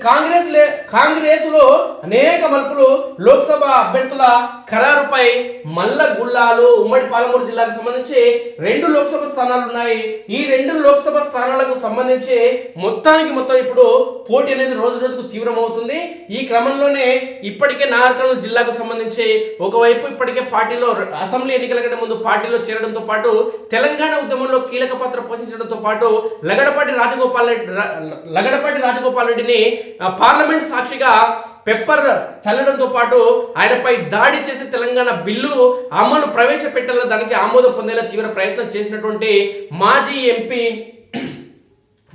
కాంగ్రెస్ లో అనేక మలుపులు. లోక్సభ అభ్యర్థుల ఖరారుపై మల్ల గుల్లాలు. ఉమ్మడి పాలమూరు జిల్లాకు సంబంధించి 2 లోక్సభ స్థానాలు ఉన్నాయి. ఈ 2 లోక్సభ స్థానాలకు సంబంధించి మొత్తం ఇప్పుడు పోటీ అనేది రోజు రోజుకు తీవ్రమవుతుంది. ఈ క్రమంలోనే ఇప్పటికే నాగర్ కర్నూలు జిల్లాకు సంబంధించి ఒకవైపు ఇప్పటికే పార్టీలో అసెంబ్లీ ఎన్నికల కంటే ముందు పార్టీలో చేరడంతో పాటు తెలంగాణ ఉద్యమంలో కీలక పాత్ర పోషించడంతో పాటు లగడపాటి రాజగోపాల్ రెడ్డిని పార్లమెంట్ సాక్షిగా పెప్పర్ చల్లడంతో పాటు ఆయనపై దాడి చేసి తెలంగాణ బిల్లు అమలు ప్రవేశపెట్టాల దానికి ఆమోదం పొందేలా తీవ్ర ప్రయత్నం చేసినటువంటి మాజీ ఎంపీ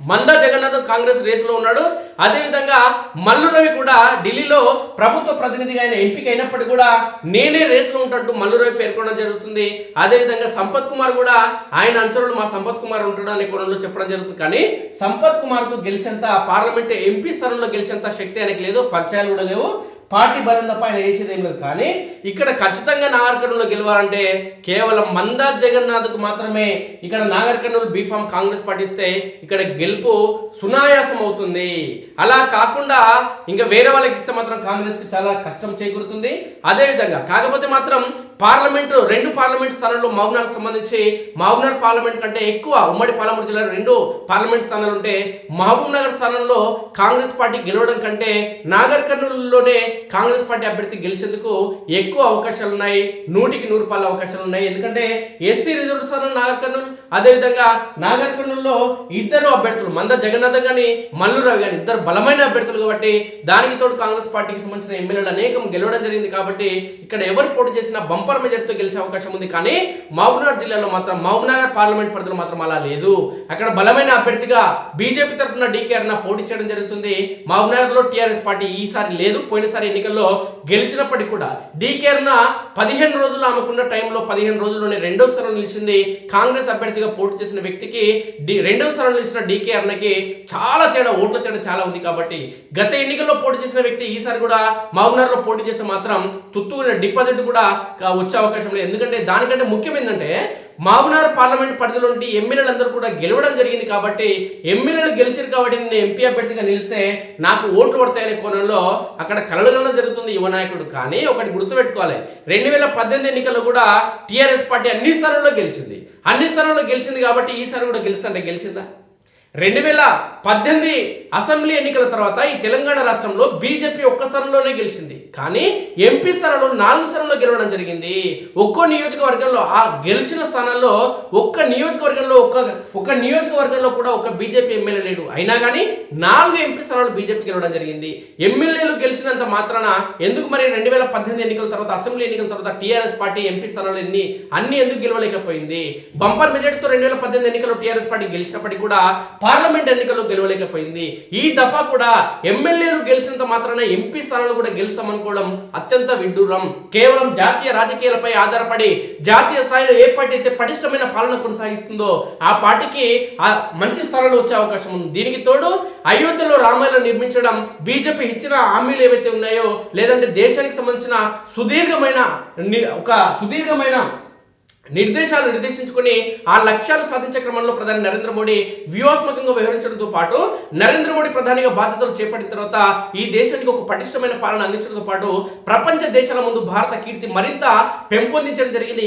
మందా జగన్నాథ్ కాంగ్రెస్ రేసులో ఉన్నాడు. అదేవిధంగా మల్లు రవి కూడా ఢిల్లీలో ప్రభుత్వ ప్రతినిధిగా ఆయన ఎంపిక అయినప్పటికీ కూడా నేనే రేసులో ఉంటట్టు మల్లు రవి పేర్కొనడం జరుగుతుంది. అదేవిధంగా సంపత్ కుమార్ కూడా ఆయన అనుచరుడు మా సంపత్ కుమార్ ఉంటాడు అనే కోణంలో చెప్పడం జరుగుతుంది. కానీ సంపత్ కుమార్ కు గెలిచేంత పార్లమెంట్ ఎంపీ స్థానంలో గెలిచేంత శక్తి ఆయనకి లేదు, పరిచయాలు కూడా లేవు, పార్టీ బలం తప్ప ఆయన వేసేది ఏం లేదు. కానీ ఇక్కడ ఖచ్చితంగా నాగర్ కర్నూలులో గెలవాలంటే కేవలం మందా జగన్నాథ్కు మాత్రమే ఇక్కడ నాగర్ కర్నూలు బీఫామ్ కాంగ్రెస్ పార్టీ ఇస్తే ఇక్కడ గెలుపు సునాయాసం అవుతుంది. అలా కాకుండా ఇంకా వేరే వాళ్ళకి ఇస్తే మాత్రం కాంగ్రెస్ కి చాలా కష్టం చేకూరుతుంది. అదేవిధంగా కాకపోతే మాత్రం రెండు పార్లమెంట్ స్థానాల్లో మహబూబ్నగర్ సంబంధించి మహబూబ్నగర్ పార్లమెంట్ కంటే ఎక్కువ ఉమ్మడి పాలమూరు జిల్లాలో 2 పార్లమెంట్ స్థానాలు ఉంటే మహబూబ్నగర్ స్థానంలో కాంగ్రెస్ పార్టీ గెలవడం కంటే నాగర్ కర్నూలులోనే కాంగ్రెస్ పార్టీ అభ్యర్థి గెలిచేందుకు ఎక్కువ అవకాశాలు ఉన్నాయి. 100% అవకాశాలు ఉన్నాయి. ఎందుకంటే ఎస్సీ రిజర్వ్ స్థానం నాగర్ కర్నూలు, అదేవిధంగా నాగర్ కర్నూలులో 2 అభ్యర్థులు మంద జగన్నాథ్ గాని మల్లు రవి గాని 2 బలమైన అభ్యర్థులు కాబట్టి దానికి తోడు కాంగ్రెస్ పార్టీకి సంబంధించిన ఎమ్మెల్యేలు అనేకం గెలవడం జరిగింది. కాబట్టి ఇక్కడ ఎవరు పోటీ చేసినా బంపర్ మెజార్టీతో గెలిచే అవకాశం ఉంది. కానీ మహబూబ్నగర్ జిల్లాలో మాత్రం మహబూబ్నగర్ పార్లమెంట్ పరిధిలో మాత్రం అలా లేదు. అక్కడ బలమైన అభ్యర్థిగా బీజేపీ తరఫున డీకేఆర్ పోటీ చేయడం జరుగుతుంది. మహబూబ్నగర్ లో టీఆర్ఎస్ పార్టీ ఈసారి లేదు, పోయినసారి ఎన్నికల్లో గెలిచినప్పటికీ కూడా డీకేఆర్ 15 రోజులు ఆమెకున్న టైంలో 15 రోజుల్లోనే 2వ స్థానం నిలిచింది. కాంగ్రెస్ అభ్యర్థిగా పోటీ చేసిన వ్యక్తికి 2వ స్థానం నిలిచిన డీకేఆర్ చాలా తేడా, ఓట్ల తేడా చాలా ఉంది. కాబట్టి గత ఎన్నికల్లో పోటీ చేసిన వ్యక్తి ఈసారి కూడా మహబూబ్నగర్ లో పోటీ చేస్తే మాత్రం తుత్తుకున్న డిపాజిట్ కూడా వచ్చే అవకాశం లేదు. ఎందుకంటే దానికంటే ముఖ్యం ఏంటంటే మహబూబ్నగర్ పార్లమెంట్ పరిధిలో ఉండి ఎమ్మెల్యేలందరూ కూడా గెలవడం జరిగింది. కాబట్టి ఎమ్మెల్యేలు గెలిచారు కాబట్టి నేను ఎంపీ అభ్యర్థిగా నిలిస్తే నాకు ఓట్లు పడతాయనే కోణంలో అక్కడ కలలుగలడం జరుగుతుంది యువ నాయకుడు. కానీ ఒకటి గుర్తుపెట్టుకోవాలి, 2018 ఎన్నికల్లో కూడా టీఆర్ఎస్ పార్టీ అన్ని స్థానాల్లో గెలిచింది కాబట్టి ఈసారి కూడా గెలిచిందా? 2018 అసెంబ్లీ ఎన్నికల తర్వాత ఈ తెలంగాణ రాష్ట్రంలో బీజేపీ ఒక్క స్థానంలోనే గెలిచింది. కానీ ఎంపీ స్థానంలో 4 స్థానంలో గెలవడం జరిగింది. ఒక్కో నియోజకవర్గంలో ఆ గెలిచిన స్థానాల్లో ఒక్క నియోజకవర్గంలో కూడా ఒక బీజేపీ ఎమ్మెల్యే లేడు. అయినా కానీ 4 ఎంపీ స్థానాలు బీజేపీ గెలవడం జరిగింది. ఎమ్మెల్యేలు గెలిచినంత మాత్రాన ఎందుకు మరి 2018 ఎన్నికల తర్వాత అసెంబ్లీ ఎన్నికల తర్వాత టీఆర్ఎస్ పార్టీ ఎంపీ స్థానాలు అన్ని ఎందుకు గెలవలేకపోయింది? బంపర్ మెజార్టీతో 2018 ఎన్నికల్లో టీఆర్ఎస్ పార్టీ గెలిచినప్పటికీ కూడా పార్లమెంట్ ఎన్నికల్లో గెలవలేకపోయింది. ఈ దఫా కూడా ఎమ్మెల్యేలు గెలిచినంత మాత్రాన ఎంపీ స్థానాలు కూడా గెలుస్తామనుకోవడం అత్యంత విడ్డూరం. కేవలం జాతీయ రాజకీయాలపై ఆధారపడి జాతీయ స్థాయిలో ఏ పార్టీ అయితే పటిష్టమైన పాలన కొనసాగిస్తుందో ఆ పార్టీకి మంచి స్థానాలు వచ్చే అవకాశం ఉంది. దీనికి తోడు అయోధ్యలో రామాలయం నిర్మించడం, బీజేపీ ఇచ్చిన హామీలు ఏవైతే ఉన్నాయో లేదంటే దేశానికి సంబంధించిన సుదీర్ఘమైన నిర్దేశాలు నిర్దేశించుకుని ఆ లక్ష్యాలు సాధించే క్రమంలో ప్రధాని నరేంద్ర మోడీ వ్యూహాత్మకంగా వ్యవహరించడంతో పాటు నరేంద్ర మోడీ ప్రధానిగా బాధ్యతలు చేపట్టిన తర్వాత ఈ దేశానికి ఒక పటిష్టమైన పాలన అందించడంతో పాటు ప్రపంచ దేశాల ముందు భారత కీర్తి మరింత పెంపొందించడం జరిగింది,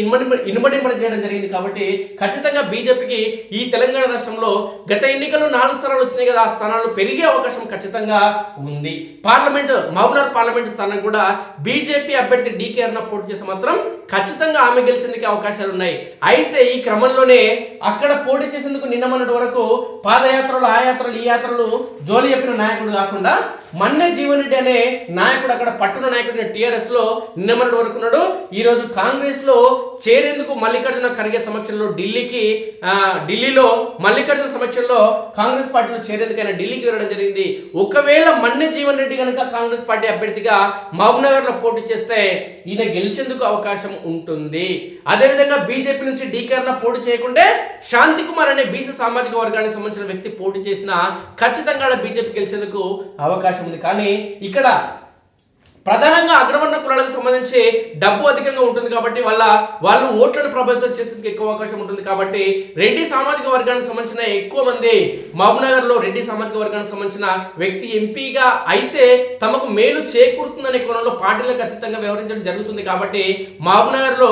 ఇనుమడింపడం చేయడం జరిగింది. కాబట్టి ఖచ్చితంగా బీజేపీకి ఈ తెలంగాణ రాష్ట్రంలో గత ఎన్నికల్లో 4 స్థానాలు వచ్చినాయి కదా, ఆ స్థానాలు పెరిగే అవకాశం ఖచ్చితంగా ఉంది. మహబూబ్నగర్ పార్లమెంట్ స్థానం కూడా బీజేపీ అభ్యర్థి డీకేఆర్ పోటీ చేస్తే మాత్రం ఖచ్చితంగా ఆమె గెలిచేందుకు అవకాశాలు ఉన్నాయి. అయితే ఈ క్రమంలోనే అక్కడ పోటీ చేసేందుకు నిన్న మొన్నటి వరకు పాదయాత్రలు ఆ యాత్రలు ఈ యాత్రలు జోలి చెప్పిన నాయకుడు కాకుండా మన్నె జీవన్ రెడ్డి అనే నాయకుడు అక్కడ పట్టున నాయకుడు టీఆర్ఎస్ లో నిన్న మొన్నటి వరకు ఉన్నాడు. ఈ రోజు కాంగ్రెస్ లో చేరేందుకు మల్లికార్జున ఖర్గే సమక్షంలో ఢిల్లీలో మల్లికార్జున సమక్షంలో కాంగ్రెస్ పార్టీలో చేరేందుకు ఆయన ఢిల్లీకి వెళ్ళడం జరిగింది. ఒకవేళ మన్నె జీవన్ రెడ్డి కనుక కాంగ్రెస్ పార్టీ అభ్యర్థిగా మహబూబ్నగర్ లో పోటీ చేస్తే ఈయన గెలిచేందుకు అవకాశం ఉంటుంది. అదేవిధంగా బీజేపీ నుంచి డీకేఆర్ పోటీ చేయకుంటే శాంతి కుమార్ అనే బీసీ సామాజిక వర్గానికి సంబంధించిన వ్యక్తి పోటీ చేసినా ఖచ్చితంగా బీజేపీ గెలిచేందుకు అవకాశం ఉంది. కానీ ఇక్కడ ప్రధానంగా అగ్రవర్ణ కులాలకు సంబంధించి సంబంధించి డబ్బు అధికంగా ఉంటుంది కాబట్టి వాళ్ళు ఓట్లను ప్రభావితం చేసేందుకు ఎక్కువ అవకాశం ఉంటుంది కాబట్టి రెడ్డి సామాజిక వర్గానికి సంబంధించిన ఎక్కువ మంది మహబూబ్నగర్ లో రెడ్డి సామాజిక వర్గానికి సంబంధించిన వ్యక్తి ఎంపీగా అయితే తమకు మేలు చేకూరుతుందనే కోణంలో పార్టీలకు అతీతంగా వ్యవహరించడం జరుగుతుంది కాబట్టి మహబూబ్నగర్ లో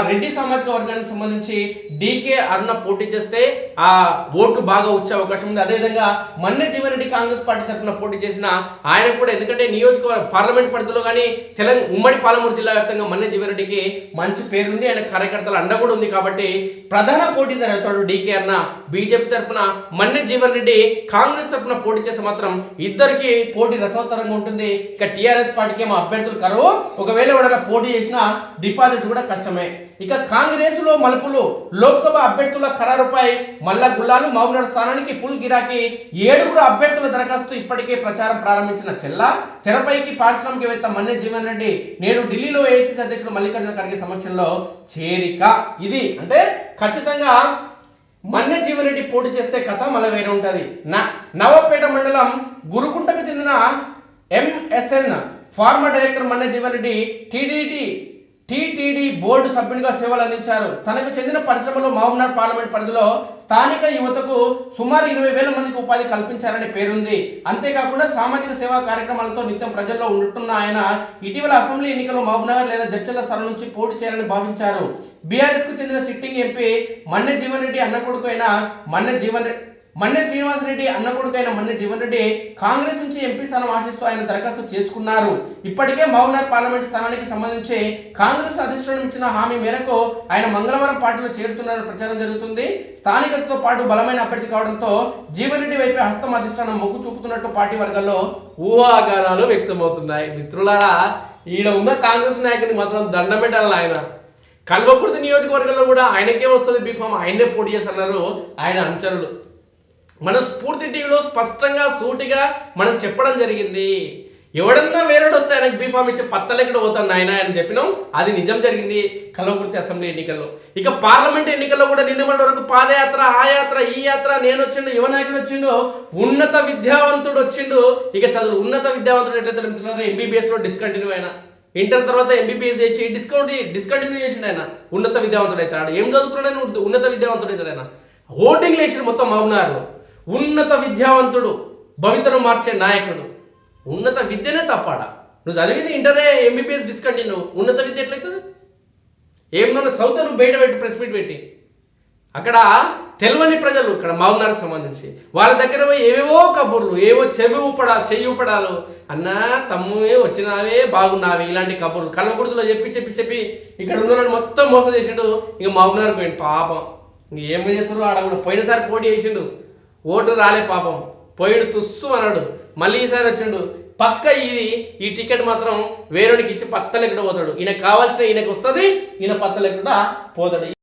రెడ్డి సామాజిక వర్గానికి సంబంధించి డీకే అరుణ పోటీ చేస్తే ఆ ఓట్లు బాగా వచ్చే అవకాశం ఉంది. అదేవిధంగా మన్నె జీవన్ రెడ్డి కాంగ్రెస్ పార్టీ తరఫున పోటీ చేసిన ఆయన కూడా, ఎందుకంటే నియోజకవర్గ పార్లమెంట్ పరిధిలో కానీ ఉమ్మడి పాలమూరు జిల్లా వ్యాప్తంగా మన్నె జీవన్ రెడ్డికి మంచి పేరుంది, ఆయన కార్యకర్తల అండ కూడా ఉంది కాబట్టి ప్రధాన పోటీదారు అవుతాడు డీకే అరుణ. బీజేపీ తరఫున మన్నె జీవన్ రెడ్డి కాంగ్రెస్ తరఫున పోటీ చేస్తే మాత్రం ఇద్దరికి పోటీ రసవత్తరంగా ఉంటుంది. ఇక టీఆర్ఎస్ పార్టీకి ఏమో అభ్యర్థులు కరువు, ఒకవేళ ఎవరైనా పోటీ చేసినా డిపాజిట్ కూడా కష్టమే. ఇక కాంగ్రెస్ లో మలుపులు, లోక్సభ అభ్యర్థుల ఖరారుపై మల్లా గుల్లాలు, మహబూబ్నగర్ స్థానానికి ఫుల్ గిరాకీ. 7 అభ్యర్థుల దరఖాస్తు ఇప్పటికే ప్రచారం ప్రారంభించిన చెల్లా తెరపైకి పారిశ్రామికవేత్త మన్నె జీవన్ రెడ్డి నేడు ఢిల్లీలో ఏఐసీసీ అధ్యక్షుడు మల్లికార్జున ఖర్గే సమక్షంలో చేరిక. ఇది అంటే ఖచ్చితంగా మన్నె జీవన్ రెడ్డి పోటీ చేస్తే కథ మళ్ళీ వేరే ఉంటుంది. నవాపేట మండలం గురుకుంటకు చెందిన MSN pharma director Manne Jeevan Reddy TTD board సభ్యునిగా సేవలు అందించారు. తనకు చెందిన పరిశ్రమలో మహబూబ్నగర్ పార్లమెంట్ పరిధిలో స్థానిక యువతకు సుమారు 20,000 మందికి ఉపాధి కల్పించారనే పేరుంది. అంతేకాకుండా సామాజిక సేవా కార్యక్రమాలతో నిత్యం ప్రజల్లో ఉంటున్న ఆయన ఇటీవల అసెంబ్లీ ఎన్నికల్లో మహబూబ్నగర్ లేదా జడ్చర్ల స్థలం నుంచి పోటీ చేయాలని భావించారు. బీఆర్ఎస్ కు చెందిన సిట్టింగ్ ఎంపీ మన్నె జీవన్ రెడ్డి అన్న కొడుకు అయిన మన్నె శ్రీనివాసరెడ్డి అన్న కొడుకైన మన్నె జీవన్ రెడ్డి కాంగ్రెస్ నుంచి ఎంపీ స్థానం ఆశిస్తూ ఆయన దరఖాస్తు చేసుకున్నారు. ఇప్పటికే మహబూబ్నగర్ పార్లమెంట్ స్థానానికి సంబంధించి కాంగ్రెస్ అధిష్టానం ఇచ్చిన హామీ మేరకు ఆయన మంగళవారం పార్టీలో చేరుతున్నారని ప్రచారం జరుగుతుంది. స్థానికతతో పాటు బలమైన అభ్యర్థి కావడంతో జీవన్ రెడ్డి వైపే హస్తం అధిష్టానం మొగ్గు చూపుతున్నట్టు పార్టీ వర్గాల్లో ఊహాగానాలు వ్యక్తమవుతున్నాయి. మిత్రులారా, ఈడ ఉన్న కాంగ్రెస్ నాయకుడిని మాత్రం దండం పెట్టాలి. ఆయన కల్వకుర్తి నియోజకవర్గంలో కూడా ఆయనకే వస్తుంది బీఫామ్, ఆయనే పోటీ చేస్తున్నారు ఆయన అనుచరులు. మనం స్ఫూర్తి టీవీలో స్పష్టంగా సూటిగా మనం చెప్పడం జరిగింది. ఎవడన్నా వేరేడు వస్తే ఆయనకు బీఫామ్ ఇచ్చి పత్తలెక్కడ పోతాడు ఆయన అని చెప్పినాం. అది నిజం జరిగింది కల్వకుర్తి అసెంబ్లీ ఎన్నికల్లో. ఇక పార్లమెంట్ ఎన్నికల్లో కూడా నిన్నటి వరకు పాదయాత్ర, ఆ యాత్ర, ఈ యాత్ర, నేను వచ్చిండు, యువ నాయకుడు వచ్చిండు, ఉన్నత విద్యావంతుడు వచ్చిండు. ఇక చదువు ఉన్నత విద్యావంతుడు ఎట్లయితే చెప్తున్నారో ఎంబీబీఎస్ లో డిస్కంటిన్యూ అయినా, ఇంటర్ తర్వాత ఎంబీబీఎస్ చేసి డిస్కంటిన్యూ చేసిండు ఆయన. ఉన్నత విద్యావంతుడు అవుతాడు. ఏం చదువుకున్నాడు? ఉన్నత విద్యావంతుడు అవుతాడు ఆయన. ఓటింగ్ లేచిన మొత్తం మహబూబ్నగర్లో ఉన్నత విద్యావంతుడు, భవితను మార్చే నాయకుడు. ఉన్నత విద్యనే తప్పాడా? నువ్వు చదివింది ఇంటరే, ఎంబీబీఎస్ డిస్కంటిన్యూ, ఉన్నత విద్య ఎట్లయితుంది? ఏమన్నా సౌత నువ్వు బయట పెట్టి ప్రెస్ మీట్ పెట్టి అక్కడ తెలియని ప్రజలు ఇక్కడ మహబూబ్నగర్కి సంబంధించి వాళ్ళ దగ్గర పోయి ఏవేవో కబుర్లు, ఏవో చెయ్యి ఊపడాలు, అన్నా తమ్మువే వచ్చినావే బాగున్నావే, ఇలాంటి కబుర్లు కల్వకుర్తిలో చెప్పి ఇక్కడ ఉన్న మొత్తం మోసం చేసిండు. ఇక మహబూబ్నగర్కి పోయిండు పాపం. ఇంక ఏం చేస్తారు? ఆడ కూడా పోయినసారి పోటీ చేసిండు, ఓటు రాలే పాపం, పోయిడు తుస్సు అన్నాడు. మళ్ళీ ఈసారి వచ్చిండు. పక్క ఈ టికెట్ మాత్రం వేరేడికి ఇచ్చి పత్తలెక్కడ పోతాడు. ఈయనకు కావాల్సిన ఈయనకు వస్తుంది, ఈయన పత్తలెక్కడ పోతాడు.